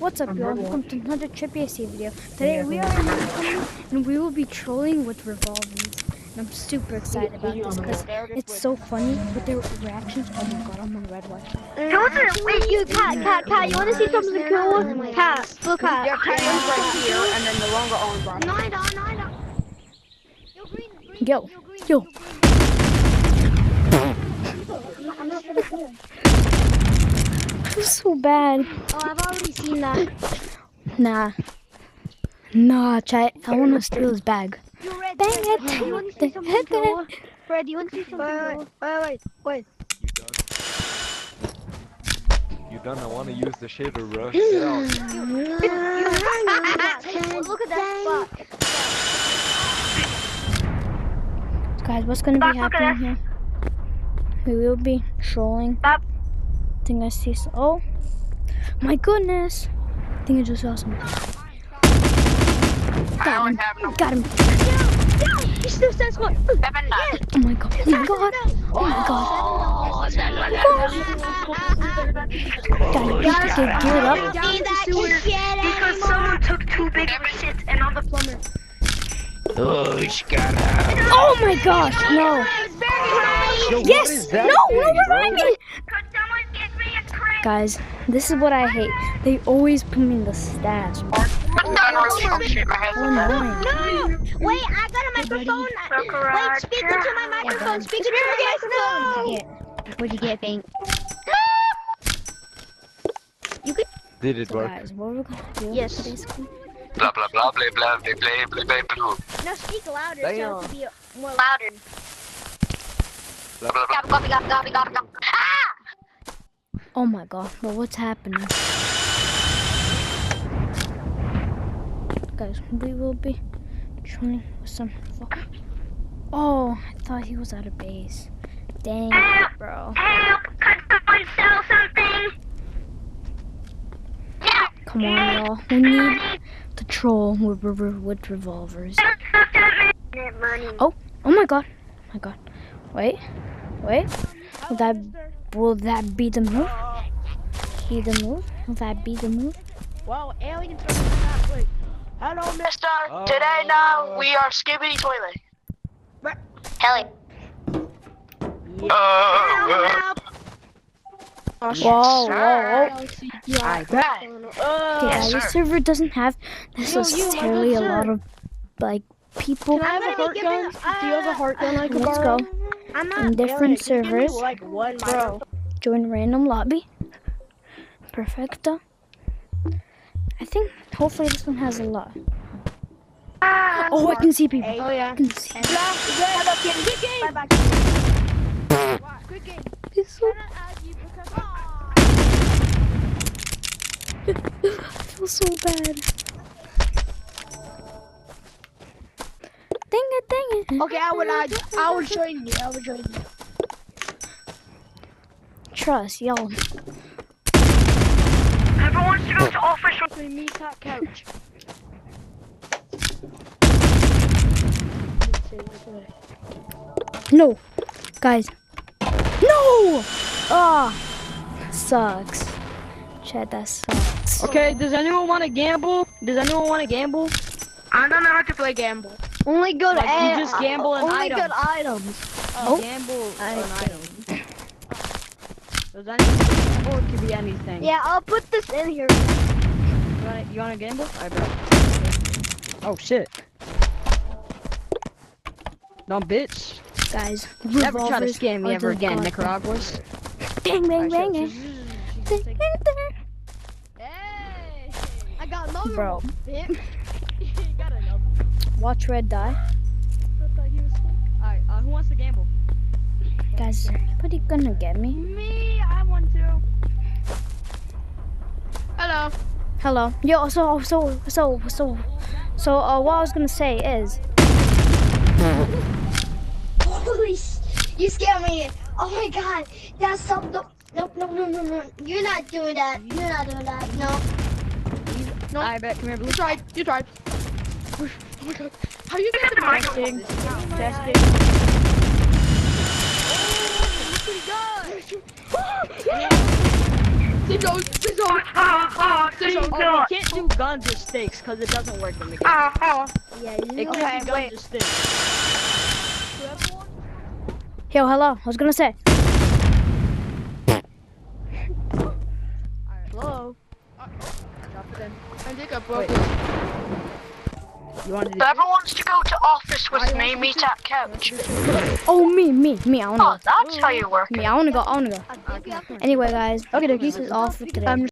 What's up, y'all? Welcome to another Trippy AC video. Today we are in the company and we will be trolling with revolvers. And I'm super excited about this because it's so funny with their reactions. Oh my god, I'm on red watch. Wait, you cat, you wanna see something cool? Cat, look cat. Your cat is right here, and then the longer arms right here. No. Yo. That was so bad. Oh, I've already seen that. Nah, chat. I want to steal his bag. Red, Dang you wanna see something cool? Fred, you wanna see something cool? Wait. You done? I want to use the shader rush. Get out. Look at that spot. Guys, what's gonna be happening here? We will be trolling. I think I see some. Oh my goodness! I think I just saw some. Got him. He still says what? Oh my god! Oh my god! Guys, get geared up. Because someone took too big of a shit and I'm the plumber. Oh, she got out. Oh my gosh! No! Yes! No! Revive me! Guys, this is what I hate. They always put me in the stats. No! Wait, I got a microphone. Wait, speak into my microphone. Speak into my microphone. What'd you get, Fink? You could. Did it work? Guys, what we're gonna do? Yes. Basically. Blah blah blah blah blah blah blah blah blah blah. No, speak louder. Damn. So it could be more louder. Blah blah blah. Oh my god, but what's happening? Guys, we will be trolling with some. Oh, I thought he was out of base. Dang it, bro. Help! Could someone sell something? Come on, y'all. We need to troll with revolvers. Oh my god. Wait. Will that be the move? Will that be the move? Well, aliens are not quick. Hello, mister. Today now we are Skibbity Toilet. Helly. Whoa. I bet. Okay, guys, this server doesn't have necessarily a lot of like people. Can I have a heart gun? Do you have a heart gun I can Let's borrow? go. In different servers. Like one bro. Join random lobby. Perfecto. I think hopefully this one has a lot. Oh, I can see people. Oh yeah. I can see. Good game. It's so... I feel so bad. Dang it. Okay, I would join you. Trust, y'all. Everyone wants to go to official. Me top couch. No, guys. No! Ah, sucks. Chat, that sucks. Okay, does anyone want to gamble? I don't know how to play gamble. Only good Like, you just gamble an only item. good items. Oh, gamble an item. Does anything, or it could be anything. Yeah, I'll put this in here. You wanna gamble? I bet. Oh shit. Dumb bitch. Guys, Never try to revolvers scam me are ever the again, god. Nicaraguas. Bang. Hey! I got another Bro. one, bitch. Got another. Watch Red die. Alright, who wants to gamble? Guys, anybody gonna get me? Me, I want to. Hello. Yo, so what I was gonna say is, Holy you scared me. Oh my god. That's so no. You're not doing that. No. I bet. Come here, Blue. You tried. Oh my god. How you get the microphone? Testing. Please don't. Oh, we can't do guns or sticks because it doesn't work in the game. Yeah, It can't be guns or sticks. Yo, hello. I was gonna say. Hello? Drop it in. I think I broke Wait. it. You want to do Whoever wants to go to office with me, meet at couch. Oh, me. I wanna Oh, that's how you work go. it. Me, I wanna go. Anyway, guys. Okay, This is all for today.